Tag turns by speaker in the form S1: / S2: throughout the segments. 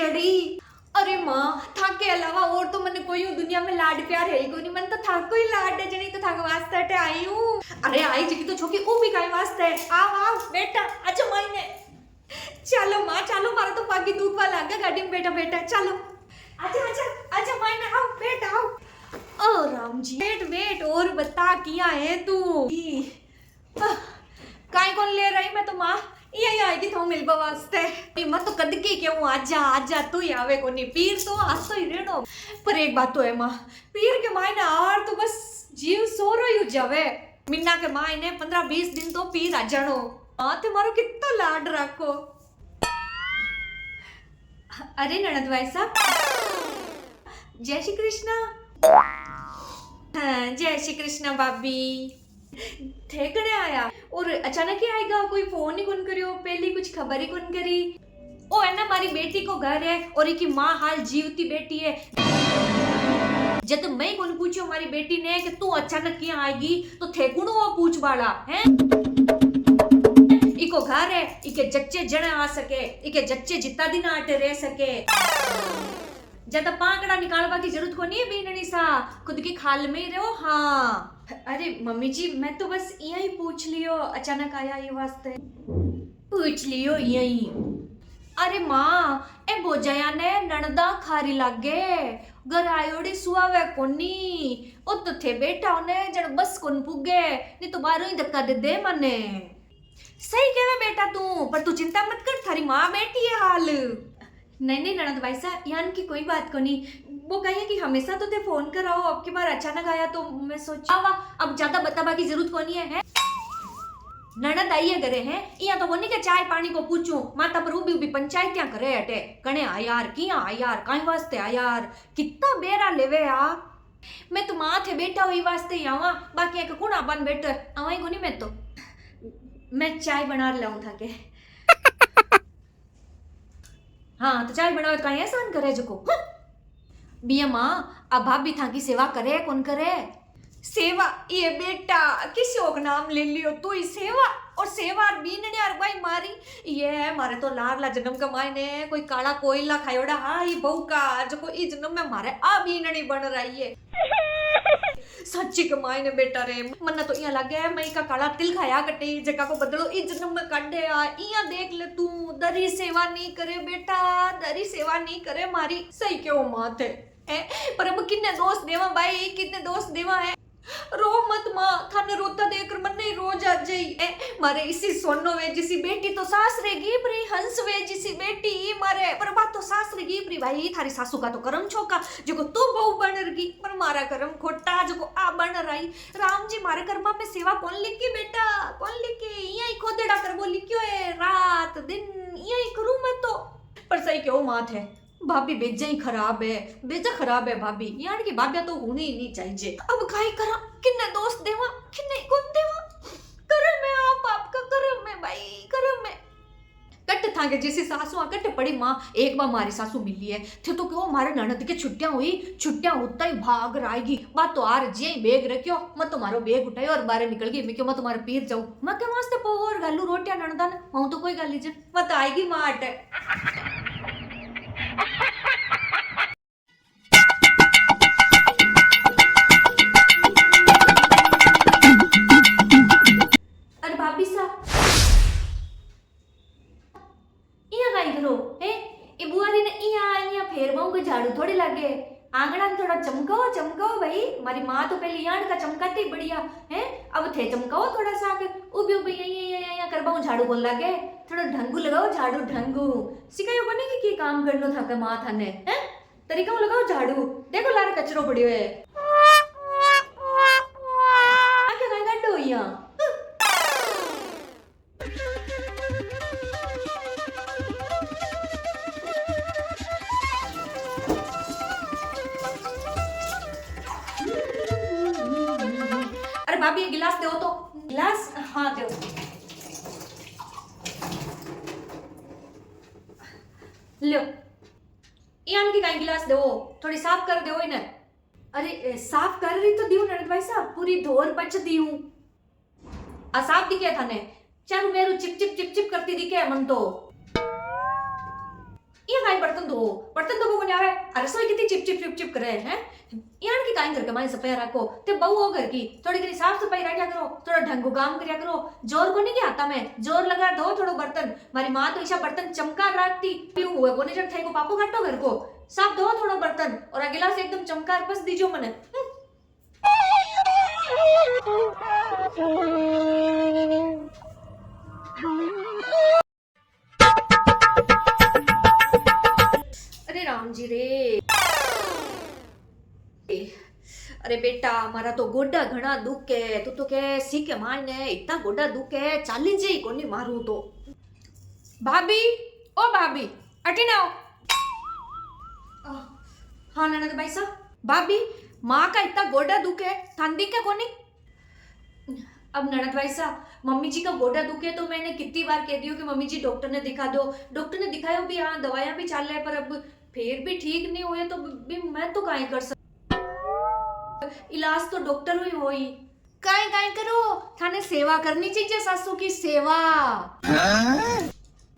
S1: जड़ी। अरे माँ थाक के अलावा और तो मैंने कोई दुनिया में लाड प्यार है ही कोई नहीं। मन तो थाक को ही लाड है जनी तो थाक वास्ते हटे आई हूँ। अरे आई जी तो छोकी ऊ भी काई वास्ते है। आओ आओ बेटा अच्छा मायने चलो माँ चलो मारा तो पागी दूध वाला आ गया गाड़ी में। बेटा बेटा चलो अच्छा अच्छा अच्छा मायने आओ बेटा आओ। ओ राम जी वेट वेट और बता किया है तू काई कौन ले रही। मैं तो माँ यही आएगी तो मिलबा वास्ते। मत तो कद के क्यों आजा आजा तू ही आवे कोनी पीर तो आज तो ही रेनो। पर एक बात तो है माँ पीर के मायने आर तो बस जीव सोरो ही जावे। मिन्ना के मायने 15-20 दिन तो पीर आ जानो। हाँ ते मारो कितना लाड रखो। अरे ननद भाई साहब जय श्री कृष्णा। हाँ जय श्री कृष्णा भाभी थे कने आया और अचानक ही आएगा। कोई फोन ही कौन करियो पहली कुछ खबर ही कौन करी। ओ है ना हमारी बेटी को घर है और एक माँ हाल जीवती बेटी है। जब मैं कौन पूछियो हमारी बेटी ने कि तू अचानक क्यों आएगी तो थे कुण वो पूछ वाला है। इको घर है इके जच्चे जने आ सके इके जच्चे जितना दिन आटे रह सके। जब पाकड़ा निकालवा की जरूरत को नहीं है बीननी सा खुद की खाल में ही रहो। हाँ अरे मम्मी जी मैं तो बस यही पूछ लियो अचानक आया ये वास्ते पूछ लियो यही। अरे माँ ए बोझया ने ननदा खारी लागे घर आयोड़ी सुआवे कोनी ओ तो थे बेटा ने जन बस कोन पुगे नहीं तो बारो ही धक्का दे दे मने। सही कहवे बेटा तू पर तू चिंता मत कर थारी माँ बैठी है हाल। नहीं नहीं ननद भाई साहब यान की कोई बात को नहीं। वो कहिए कि हमेशा तो ते फोन कराओ अब की बार अचानक आया तो मैं सोचा अब ज्यादा बताबा की जरूरत को नहीं है। ननद आइए घरे हैं यहाँ तो कोनी के चाय पानी को पूछूं माता पर उबी उबी पंचायत क्या करे हटे कने आ यार किया आ यार काई वास्ते आ यार कितना बेरा लेवे आ। मैं तो माँ थे बेटा हुई वास्ते ही आवा बाकी एक कुणा बन बैठे आवाई कोनी। मैं तो मैं चाय बना लाऊं था के। हाँ तो चाय बनाओ कहीं एहसान करे जो को बिया माँ अब भाभी था की सेवा करे कौन करे। सेवा ये बेटा किसी और नाम ले लियो तू ही सेवा और सेवा बीनने यार भाई मारी ये मारे तो लाडला जन्म का मायने कोई काला कोयला खायोड़ा। हाँ ये बहू का जो को ई जन्म में मारे आ बीननी बन रही है सच्ची कमाई ने बेटा रे मन्ना तो यहाँ लगे मैं का काला तिल खाया कटे जगह को बदलो इस जन्म में काटे आ यहाँ देख ले तू दरी सेवा नहीं करे बेटा दरी सेवा नहीं करे मारी सही क्यों मात है। पर अब कितने दोस्त देवा भाई कितने दोस्त देवा है। रो मत माँ थाने रोता देखकर मन नहीं रोज आ जाई मारे इसी सोनो वे जिसी बेटी तो सास रेगी परी हंस वे जिसी बेटी मारे पर बात तो सास रेगी परी भाई थारी सासू का तो करम छोका जो को तू बहु बन रगी पर मारा करम खोटा जो को आ बन रही। राम जी मारे कर्मा में सेवा कौन लिखी बेटा कौन लिखी यही खोदेड़ा कर वो लिखियो है रात दिन यही करूं मैं तो। पर सही क्यों मात है भाभी बेजा ही खराब है बेजा खराब है भाभी यार की भाभ्या तो होनी ही नहीं चाहिए। अब काई करा किन्ने दोस्त देवा किन्ने कौन देवा करम में आप आपका करम में भाई करम में कट था के जैसी सासू कट पड़ी माँ एक बार हमारी सासू मिली है थे तो क्यों हमारे ननद की छुट्टियां हुई छुट्टियां होता ही भाग आएगी बात तो आर जे बैग रखियो मैं तुम्हारो बैग उठाई और बाहर निकल गई मैं क्यों मैं तुम्हारे पीर जाऊं मैं क्या वास्ते पोर गालू रोटियां ननदन हूं तो कोई गाली जन मत आएगी माँ अटे। अरे भाभी साहब इया काई करो ए बुआरी ने इया फेर बहु को झाड़ू थोड़ी लागे आंगना में थोड़ा चमकाओ चमकाओ भाई हमारी माँ तो पहले यान का चमकाती बढ़िया है अब थे चमकाओ थोड़ा सा उबी उबी यही कर बहु झाड़ू बोल लागे थोड़ा ढंगू लगाओ झाड़ू ढंगू सिखायो बनेगी की काम करनो था के माँ थाने हैं तरीका लगाओ झाड़ू देखो लारे कचरो पड़ियो है आके कहीं गड्ढो यहाँ। अरे भाभी ये गिलास दो तो गिलास हाँ दो लो यान की काई गिलास दो थोड़ी साफ कर दो इन्हें। अरे साफ कर रही तो दियो ननद भाई साहब पूरी धोर बच दी हूँ आ साफ दिखे थाने चारू मेरू चिप चिप करती दिखे मन तो ये काई बर्तन धो को आवे अरे रसोई कितनी चिप चिप चिप चिप करे हैं यान की काई करके माई सफाई रखो ते बहु हो घर की थोड़ी घनी साफ सफाई रखा करो थोड़ा ढंग को काम करया करो जोर को नहीं क्या आता मैं जोर लगा दो थोड़ो बर्तन मारी माँ तो ऐसा बर्तन चमकार रखती पीऊ हुए कोने जब थे को पापो काटो घर को साफ धो थोड़ा बर्तन और गिलास एकदम चमकार बस दीजो मने अरे राम जी रे अरे बेटा मारा तो गोडा घना दुखे तू तो के सीखे माने इतना गोडा दुखे चाली जी कोनी मारू तो भाभी ओ भाभी अटी ना हाँ ननद भाई साहब भाभी माँ का इतना गोडा दुखे थांदी क्या कोनी अब ननद भाई साहब मम्मी जी का गोडा दुखे तो मैंने कितनी बार कह दियो कि मम्मी जी डॉक्टर ने दिखा दो डॉक्टर ने दिखाया भी हाँ दवाइयां भी चल रहा है पर अब फिर भी ठीक नहीं हुए तो भी मैं तो काई कर सकती इलाज तो डॉक्टर हुई होई काई काई करो थाने सेवा करनी चाहिए सासू की सेवा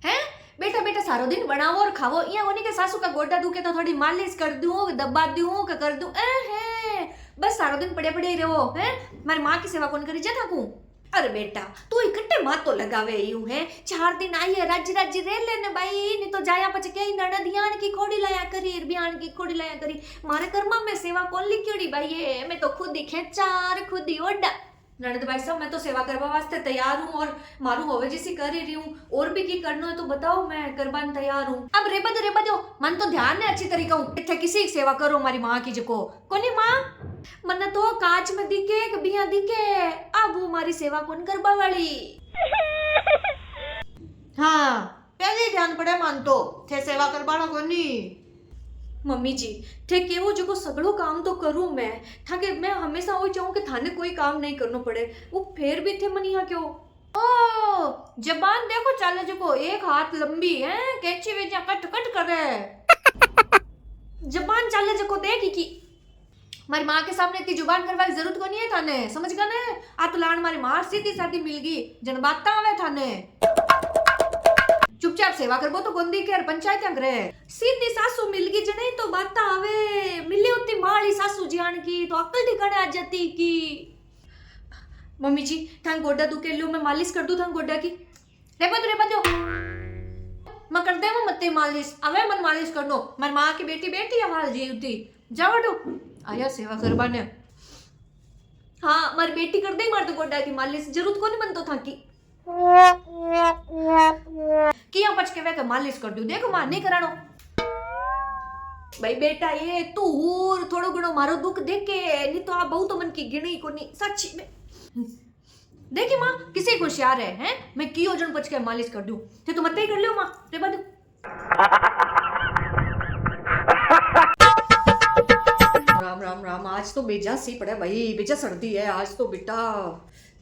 S1: हैं बेटा बेटा सारो दिन बनाओ और खाओ यहाँ होने के सासू का गोडा दुखे तो थोड़ी मालिश कर दूं दबा दूं का कर दूं है बस सारो दिन पड़े पड़े रहो हैं मारी माँ की सेवा कौन करी जा थाकू अरे बेटा तू इकट्ठे माँ तो लगावे यूं है 4 दिन आई है राज्य राज्य रे लेने भाई नहीं तो जाया पछ के ननदियान की खोड़ी लाया करी बियान की खोड़ी लाया करी मारे कर्मा में सेवा कौन लिखी भाई ये मैं तो खुद ही खेचार खुद ही ओडा ननद भाई साहब मैं तो सेवा करवा वास्ते तैयार हूँ और मारू होवे जैसी कर ही रही हूँ और भी की करना है तो बताओ मैं करवान तैयार हूँ अब रेबा दो मन तो ध्यान है अच्छी तरीका हूँ इतने किसी की सेवा करो हमारी माँ की जको कोनी माँ मन तो कांच में दिखे कबिया दिखे अब वो हमारी सेवा कौन करवा वाली हाँ पहले ध्यान पड़े मान तो थे सेवा करवाना कोनी मम्मी जी थे केवो जो सगड़ो काम तो करूं मैं थाके मैं हमेशा वो चाहूं कि थाने कोई काम नहीं करना पड़े वो फिर भी थे मन यहाँ क्यों ओ जबान देखो चाले जो एक हाथ लंबी है कैंची वेचा कट कट करे जबान चाले जो देखी की मारी माँ के सामने इतनी जुबान करवा की जरूरत को नहीं है थाने समझ गए ना आ तो लान मारी माँ सीधी सादी मिल गई जन बात आवे थाने चुपचाप सेवा करबो तो गोंदी के पंचायत करे सीधी सासू मिल गई जने तो बात आवे मिली उतनी माली सासू जान की तो अक्ल ठिकाने आ जाती की मम्मी जी थां गोडा दुखे लो मैं मालिश कर दूं थां गोडा की रेबा दो मैं कर दे मते मालिश अवे मन मालिश करनो मार मां की बेटी बेटी हाल जीवती जाओ दो आया सेवा करवाने हाँ मारी बेटी कर दे मार तो गोडा की मालिश जरूरत को नहीं मन तो था की किया पच के वे मालिश कर दूं देखो मां नहीं करानो भाई बेटा ये तू और थोड़ो घणो मारो दुख देखे नहीं तो आप बहुत मन की गिणी को नहीं सच्ची में देखी मां किसी को होशियार है हैं मैं कियो जन पच के मालिश कर दूं ते तो मत ही कर लियो मां रे बद राम राम राम आज तो बेजा सी पड़े भाई बेजा सर्दी है आज तो बेटा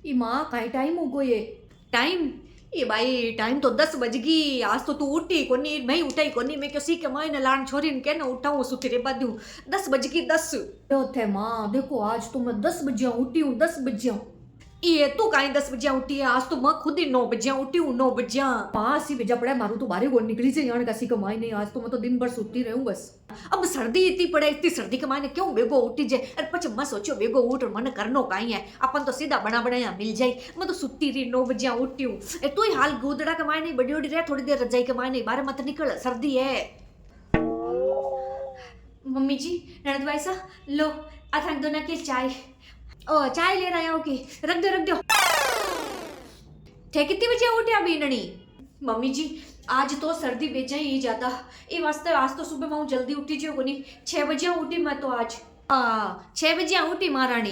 S1: ई मां काई टाइम हो गयो ये टाइम ये भाई टाइम तो 10 बज गई आज तो तू उठी कोनी मैं उठाई कोनी मैं क्यों सी के मां ने लान छोरी ने के ना उठाऊं सुती रे बादू 10 बज गई 10 तो थे मां देखो आज तो मैं 10 बजे उठी हूं 10 बजे ये तू काई 10 बजे उठी है आज तो मैं खुद ही 9 बजे उठी हूं 9 बजे पास ही बजा पड़ा मारू तो बारे को निकली से यान कसी कमाई नहीं आज तो मैं तो दिन भर सोती रहूं बस अब सर्दी इतनी पड़े इतनी सर्दी के मायने क्यों बेगो उठी जाए अरे पछ मैं सोचो बेगो उठ मन करनो काई है अपन तो सीधा बना बनाया मिल जाए मैं तो सुती रही 9 बजे उठी हूं तू ही हाल गोदड़ा के मायने बड़ी बड़ी रह थोड़ी देर रजाई के मायने बाहर मत निकल सर्दी है मम्मी जी ननद भाई सा लो अथांग दोना की चाय ओ चाय ले रहा हूँ की रख दो थे कितनी बजे उठे अभी ननी मम्मी जी आज तो सर्दी बेचा ही ज्यादा ये वास्ते आज तो सुबह मैं जल्दी उठी जो कोनी 6 बजे उठी मैं तो आज 6 बजे उठी महारानी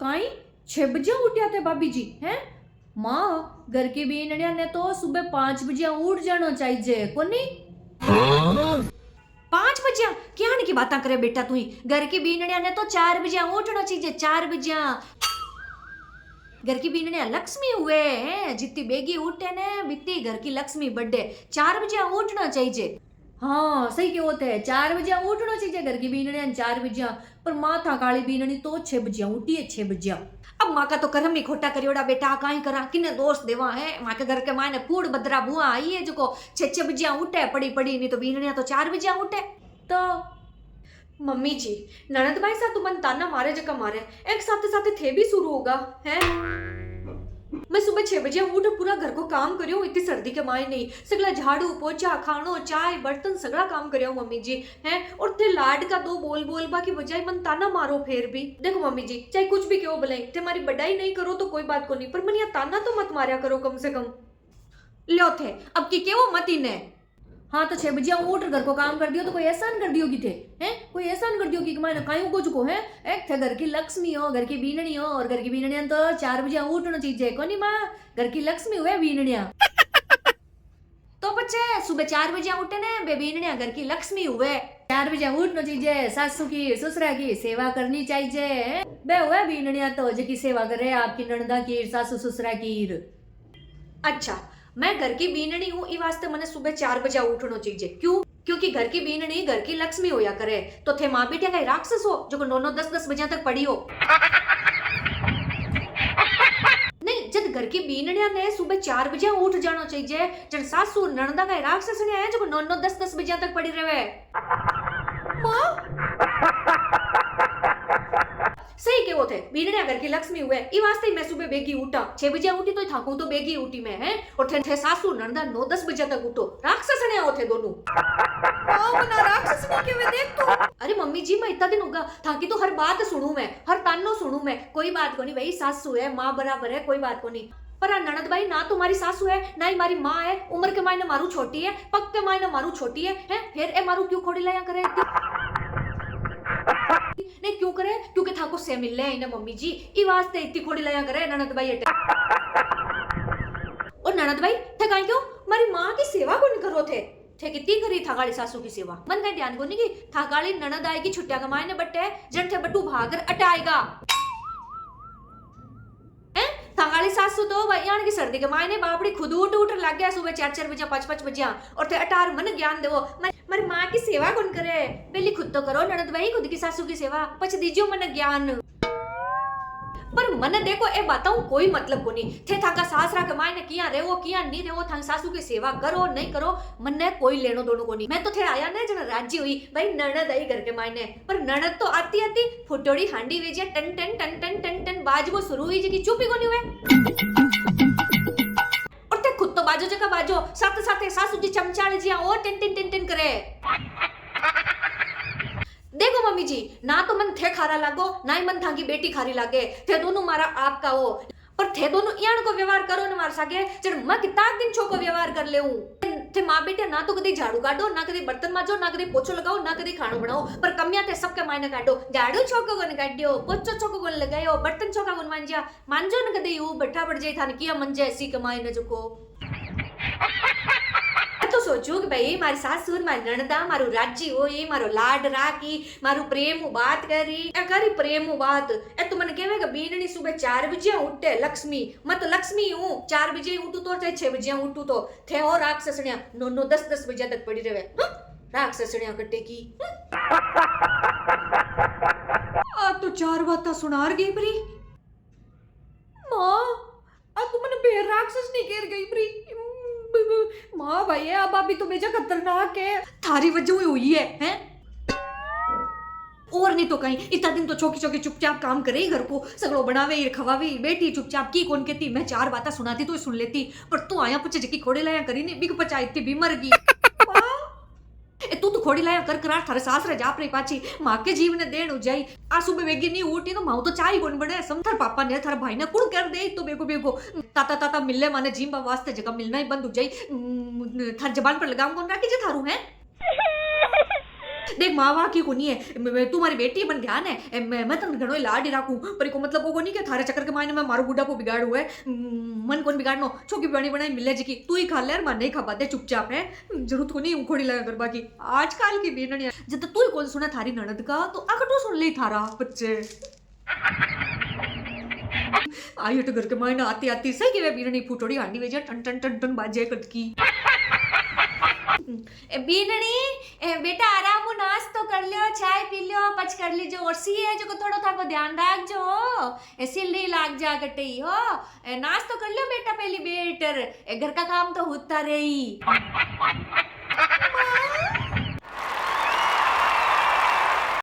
S1: काई 6 बजे उठ्या थे भाभी जी हैं माँ घर की बीनड़िया ने तो सुबह 5 बजे उठ जाना चाहिए कोनी 5 बजे क्या की बातें करे बेटा तू ही घर की बीनड़िया ने तो 4 बजे उठना चाहिए 4 बजे घर की बीनड़िया लक्ष्मी हुए हैं जितनी बेगी उठे ने बितनी घर की लक्ष्मी बर्थडे 4 बजे उठना चाहिए
S2: हाँ सही के होते है, 4 बजे उठना चाहिए घर की बीनने 4 बजे, पर माथा काली बीननी तो 6 बजे उठी है, 6 बजे।
S1: अब माँ का तो कर्म ही खोटा करियोड़ा बेटा, काई करा किने दोस्त देवा है। माँ के घर के मायने फूड बदरा बुआ आई है जो 6 बजे उठे पड़ी पड़ी, नहीं तो बीननिया तो 4 बजे उठे।
S2: तो
S1: मम्मी जी ननद भाई सा तुमन ताना मारे जका मारे, एक साथ साथ थे भी शुरू होगा है। मैं सुबह 6 बजे उठ पूरा घर को काम करियो, इतनी सर्दी के माए नहीं, सगला झाड़ू पोछा खानो चाय बर्तन सगला काम करियो मम्मी जी है। और ते लाड का दो बोल बोल बा की बजाय मन ताना मारो फिर भी। देखो मम्मी जी चाहे कुछ भी क्यों भले ते हमारी बढ़ाई नहीं करो तो कोई बात को नहीं, पर मन या ताना तो मत मारिया करो कम से कम। लो थे अब की केवो मत ही ने।
S2: हाँ तो 6 बजे उठ घर को काम कर दियो तो कोई एहसान कर दियो की थे हैं, कोई एहसान कर दियो कि मैंने काई को चुको है। एक थे घर की लक्ष्मी हो, घर की बीननी हो, और घर की बीननिया तो 4 बजे उठना चाहिए कोनी माँ, घर की लक्ष्मी हुए बीननिया।
S1: तो बच्चे सुबह 4 बजे उठे ने बे बीननिया घर की लक्ष्मी हुए।
S2: 4 बजे उठना चाहिए, सासू की ससुरा की सेवा करनी चाहिए। बे हुए बीननिया तो जो की सेवा करे आपकी ननदा की, सासू ससुरा की।
S1: अच्छा मैं घर की बीननी हूँ, इस वास्ते मैंने सुबह 4 बजे उठना चाहिए। क्यों? क्योंकि घर की बीननी घर की लक्ष्मी होया करे। तो थे माँ बेटिया का राक्षस हो जो 9-9 10-10 बजे तक पड़ी हो। नहीं जब घर की बीननिया ने सुबह 4 बजे उठ जाना चाहिए, जब सासू ननदा का राक्षस ने आया जो 9-9 10-10 बजे तक पड़ी रहे। सही के वो थे बीननिया घर की लक्ष्मी हुए, ई वास्ते मैं सुबह बेगी उठा। 6 बजे उठी तो थाकू तो बेगी उठी मैं है। और थे सासू नंदा 9-10 बजे तक उठो, राक्षस ने आओ थे दोनों। मना राक्षस नहीं के वे देख तो। अरे मम्मी जी मैं इतना दिन होगा थाकी तो हर बात सुनूं मैं, हर तानो सुनूं मैं। कोई बात को नहीं भाई, सासू है माँ बराबर है, कोई बात को नहीं। पर ननद भाई ना तुम्हारी सासू है ना ही मारी माँ है, उम्र के मायने मारू छोटी है, पग के मायने मारू छोटी है, फिर ए मारू क्यों खोड़ी लाया करे। नहीं क्यों करे? क्योंकि थाको से मिल ले ना मम्मी जी, ई वास्ते इतनी खोड़ी लाया करे ननद भाई अटे। और ननद भाई थे काई क्यों मारी माँ की सेवा कौन करो थे कितनी करी थागाड़ी सासू की सेवा। मन का ध्यान को नहीं की थागाड़ी ननद आएगी छुट्टिया कमाए ने बट्टे जन थे बट्टू भागर अटाएगा। थागाड़ी सासू तो भैया की सर्दी के मायने बापड़ी खुद उठ लग गया सुबह 4-4 बजे 5-5 बजे। और थे अटार मन ज्ञान देवो मारी माँ की सेवा कौन करे, पहले खुद तो करो ननद भाई खुद की सासू की सेवा, पछ दीजियो मन ज्ञान। पर मन देखो ए बताऊं कोई मतलब को नहीं थे थाका सासरा के मायने किया रेवो किया नहीं रेवो, थांग सासू की सेवा करो नहीं करो मन ने कोई लेनो दोनों को नहीं। मैं तो थे आया ना जन राज्य हुई भाई ननद आई घर के मायने, पर ननद तो आती आती फुटोड़ी हांडी वेजिया टन टन टन टन टन टन बाजबो शुरू हुई जी की चुप ही को नहीं हुए। और थे खुद तो बाजो जगह बाजो साथ साथ सासू जी चमचाड़ जिया और टन टन टन टन करे। देखो मम्मी जी ना तो मन थे खारा लागो ना ही मन थाकी बेटी खारी लागे, थे दोनों मारा आपका हो, पर थे दोनों यान को व्यवहार करो न मार सके जब मैं कितना दिन छो को व्यवहार कर ले थे माँ बेटे ना तो कभी झाड़ू काटो ना कभी बर्तन मांजो ना कभी पोछो लगाओ ना कभी खाना बनाओ, पर कमियां थे सबके मायने काटो। झाड़ू छोको को काटियो, पोछो छोको को लगायो, बर्तन छोका को मांजिया, मांजो न कभी यू बैठा पड़ जाए थाने किया मंजे ऐसी कमाई न जुको। तो सोचू कि भाई मारी सासुर मारी नणदा मारू राज्य हो ये मारो लाड राखी मारू प्रेम बात करी प्रेम बात ए तो मन कहवे कि बीननी सुबह 4 बजे उठे लक्ष्मी मत लक्ष्मी हूं 4 बजे उठू तो चाहे 6 बजे उठू तो थे हो राक्षसनिया 9-9 10-10 बजे तक पड़ी रहे राक्षसनिया कट्टे की। आ तो 4 बातें सुनार गई प्री मां, आ तू मन बेर राक्षस नहीं केर गई प्री माँ भाई अब अभी तो बेजा खतरनाक है थारी वजह हुई है और नहीं तो कहीं इतना दिन तो चौकी चौकी चुपचाप काम करे घर को सगड़ो बनावे खवावे बेटी चुपचाप की कौन कहती मैं 4 बातें सुनाती तो सुन लेती, पर तू आया पूछे जकी खोड़े लाया करी नहीं बिग पचा इतनी बीमर गई तू तो खोड़ी लाया कर करार थारे सास रे जा रही पाची माँ के जीव ने देन हो जाई। आ सुबह वेगी नहीं उठी तो माँ तो चाय कौन बने सम थार पापा ने थारे भाई ने कुड़ कर दे तो बेगो ताता ताता मिलने माने जीम वास्ते जगह मिलना ही बंद हो जाई थार जबान पर लगाम कौन राखी जे थारू है। देख माँ वाह की कोनी है तुम्हारी बेटी बन ध्यान है मैं तो घणो लाड ही राखू पर को मतलब वो कोनी के थारे चक्कर के मायने में मारो बुढ़ा को बिगाड़ हुआ है मन कौन बिगाड़नो छोकी बनी बनाई मिले जी की तू ही खा ले यार मैं नहीं खा पाते चुपचाप है जरूरत को नहीं उखोड़ी लगा कर बाकी आजकल की बीननिया जब तू ही कौन सुना थारी ननद का तो आकर तो सुन ले थारा बच्चे आई तो घर के मायने आती आती सही कि वे बीननी फुटोड़ी हांडी वेजा टन टन टन टन बाजे कटकी। बीनणी बेटा आराम हूँ नाश्तो कर लियो चाय पी लियो पच कर लीजो और सी है जो थोड़ो था को ध्यान राख जो सिल नहीं लाग जा कटई हो नाश्तो कर लियो बेटा पहली बेटर घर का काम तो होता रही